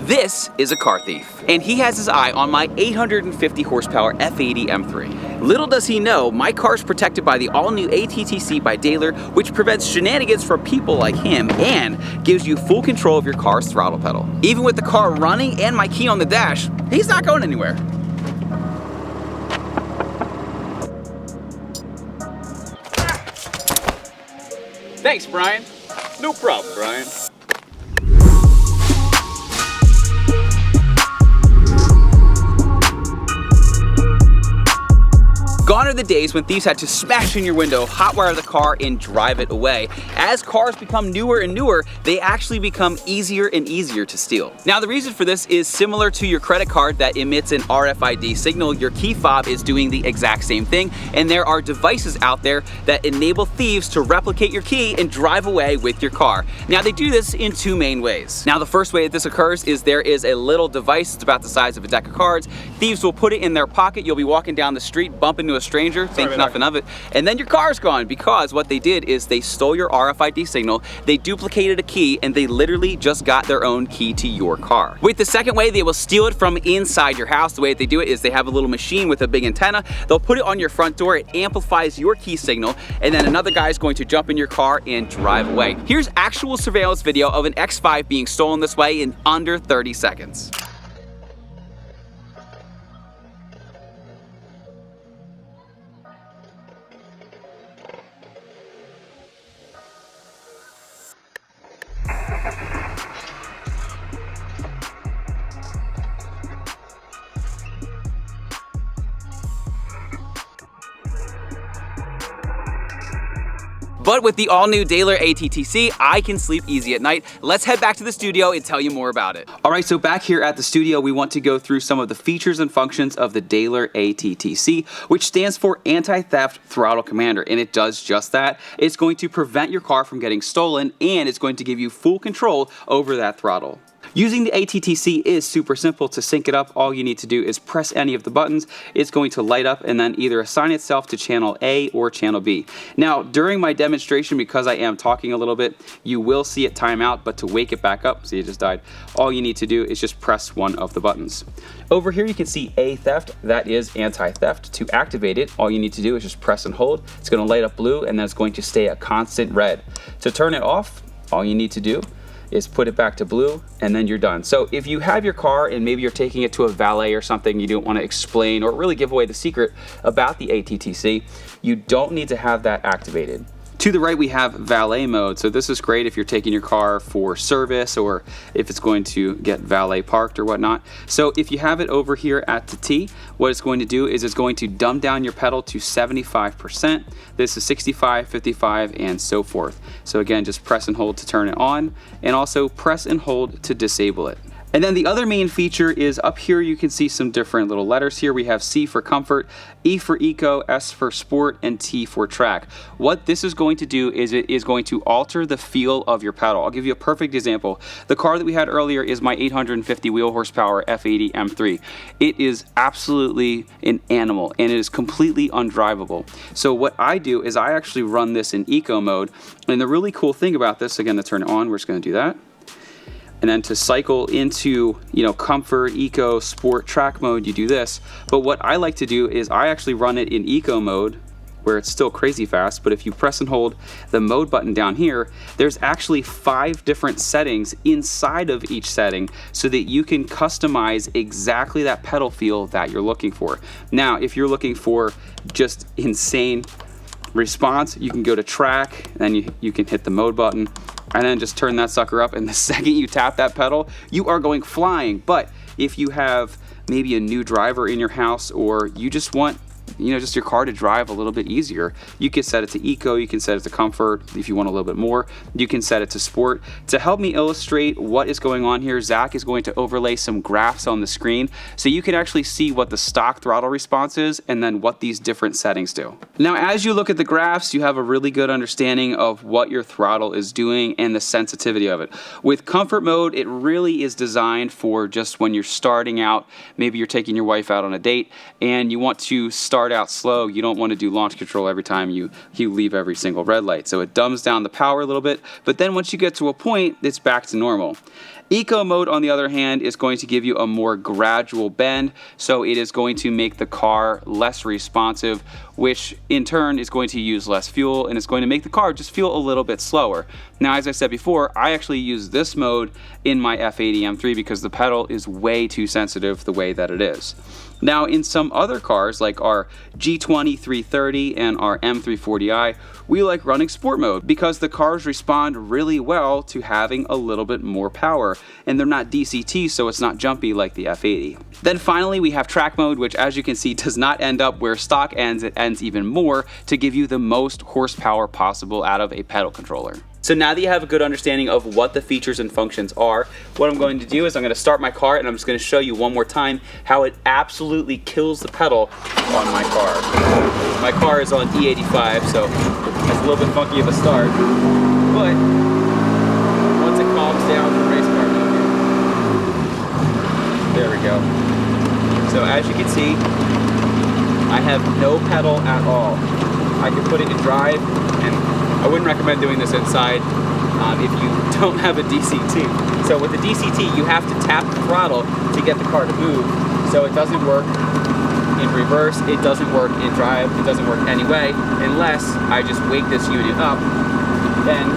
This is a car thief, and he has his eye on my 850 horsepower F80 M3. Little does he know, my car is protected by the all-new ATTC by dÄHLer, which prevents shenanigans from people like him and gives you full control of your car's throttle pedal. Even with the car running and my key on the dash, he's not going anywhere. Thanks, Brian. No problem, Brian. Gone are the days when thieves had to smash in your window, hotwire the car, and drive it away. As cars become newer and newer, they actually become easier and easier to steal. Now, the reason for this is similar to your credit card that emits an RFID signal. Your key fob is doing the exact same thing, and there are devices out there that enable thieves to replicate your key and drive away with your car. Now, they do this in two main ways. Now, the first way that this occurs is there is a little device that's about the size of a deck of cards. Thieves will put it in their pocket. You'll be walking down the street, bump into a stranger, think nothing of it, and then your car's gone, because what they did is they stole your RFID signal, they duplicated a key, and they literally just got their own key to your car. With the second way, they will steal it from inside your house. The way that they do it is they have a little machine with a big antenna. They'll put it on your front door, it amplifies your key signal, and then another guy is going to jump in your car and drive away. Here's actual surveillance video of an X5 being stolen this way in under 30 seconds. But with the all-new dÄHLer ATTC, I can sleep easy at night. Let's head back to the studio and tell you more about it. All right, so back here at the studio, we want to go through some of the features and functions of the dÄHLer ATTC, which stands for Anti-Theft Throttle Commander, and it does just that. It's going to prevent your car from getting stolen, and it's going to give you full control over that throttle. Using the ATTC is super simple. To sync it up, all you need to do is press any of the buttons. It's going to light up and then either assign itself to channel A or channel B. Now, during my demonstration, because I am talking a little bit, you will see it time out, but to wake it back up, see it just died, all you need to do is just press one of the buttons. Over here you can see A theft, that is anti-theft. To activate it, all you need to do is just press and hold. It's going to light up blue and then it's going to stay a constant red. To turn it off, all you need to do is put it back to blue and then you're done. So if you have your car and maybe you're taking it to a valet or something, you don't want to explain or really give away the secret about the ATTC, you don't need to have that activated. To the right, we have valet mode. So this is great if you're taking your car for service or if it's going to get valet parked or whatnot. So if you have it over here at the T, what it's going to do is it's going to dumb down your pedal to 75%. This is 65, 55, and so forth. So again, just press and hold to turn it on, and also press and hold to disable it. And then the other main feature is up here you can see some different little letters here. We have C for comfort, E for eco, S for sport, and T for track. What this is going to do is it is going to alter the feel of your pedal. I'll give you a perfect example. The car that we had earlier is my 850 wheel horsepower F80 M3. It is absolutely an animal and it is completely undrivable. So what I do is I actually run this in eco mode. And the really cool thing about this, again, to turn it on, we're just going to do that. And then to cycle into, comfort, eco, sport, track mode, you do this. But what I like to do is I actually run it in eco mode, where it's still crazy fast, but if you press and hold the mode button down here, there's actually 5 different settings inside of each setting so that you can customize exactly that pedal feel that you're looking for. Now, if you're looking for just insane response, you can go to track, and then you can hit the mode button, and then just turn that sucker up, and the second you tap that pedal, you are going flying. But if you have maybe a new driver in your house, or you just want just your car to drive a little bit easier, you can set it to eco, you can set it to comfort. If you want a little bit more, you can set it to sport. To help me illustrate what is going on here, Zach is going to overlay some graphs on the screen so you can actually see what the stock throttle response is and then what these different settings do. Now, as you look at the graphs, you have a really good understanding of what your throttle is doing and the sensitivity of it. With comfort mode, it really is designed for just when you're starting out. Maybe you're taking your wife out on a date and you want to start out slow. You don't want to do launch control every time you leave every single red light. So it dumbs down the power a little bit, but then once you get to a point, it's back to normal. Eco mode, on the other hand, is going to give you a more gradual bend, so it is going to make the car less responsive, which in turn is going to use less fuel and it's going to make the car just feel a little bit slower. Now, as I said before, I actually use this mode in my F80 M3 because the pedal is way too sensitive the way that it is. Now, in some other cars like our G20 330 and our M340i, we like running sport mode because the cars respond really well to having a little bit more power, and they're not DCT, so it's not jumpy like the F80. Then finally, we have track mode, which as you can see does not end up where stock ends. It ends even more to give you the most horsepower possible out of a pedal controller. So now that you have a good understanding of what the features and functions are, what I'm going to do is I'm going to start my car and I'm just going to show you one more time how it absolutely kills the pedal on my car. My car is on E85, so it's a little bit funky of a start, but once it calms down the race car mode here. There we go. So as you can see, I have no pedal at all. I can put it in drive, and I wouldn't recommend doing this inside if you don't have a DCT. So with the DCT, you have to tap the throttle to get the car to move. So it doesn't work in reverse, it doesn't work in drive, it doesn't work anyway, unless I just wake this unit up, then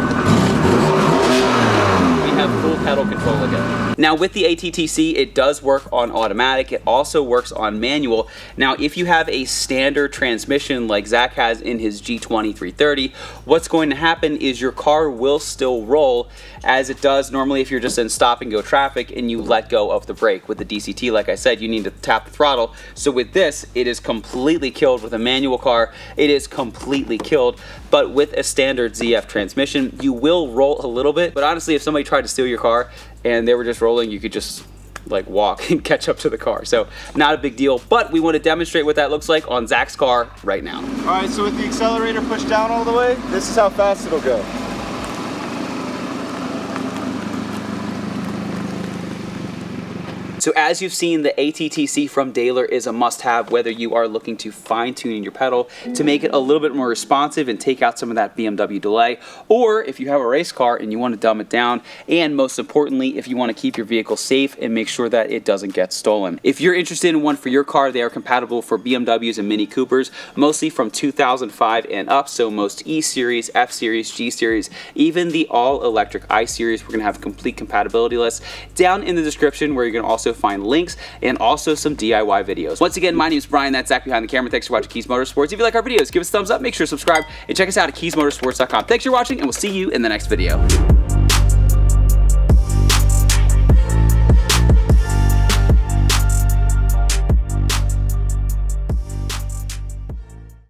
we have full pedal control again. Now with the ATTC, it does work on automatic. It also works on manual. Now if you have a standard transmission like Zach has in his G20 330, what's going to happen is your car will still roll as it does normally if you're just in stop and go traffic and you let go of the brake. With the DCT, like I said, you need to tap the throttle. So with this, it is completely killed. With a manual car, it is completely killed. But with a standard ZF transmission, you will roll a little bit. But honestly, if somebody tried to steal your car and they were just rolling, you could just like walk and catch up to the car. So not a big deal, but we want to demonstrate what that looks like on Zach's car right now. All right, so with the accelerator pushed down all the way, this is how fast it'll go. So as you've seen, the ATTC from dÄHLer is a must-have whether you are looking to fine-tune your pedal to make it a little bit more responsive and take out some of that BMW delay, or if you have a race car and you want to dumb it down, and most importantly, if you want to keep your vehicle safe and make sure that it doesn't get stolen. If you're interested in one for your car, they are compatible for BMWs and Mini Coopers, mostly from 2005 and up, so most E-Series, F-Series, G-Series, even the all-electric I-Series. We're going to have a complete compatibility list down in the description where you're going to also find links and also some DIY videos. Once again, my name is Brian, that's Zach behind the camera. Thanks for watching Kies Motorsports. If you like our videos, give us a thumbs up, make sure to subscribe, and check us out at kiesmotorsports.com. Thanks for watching, and we'll see you in the next video.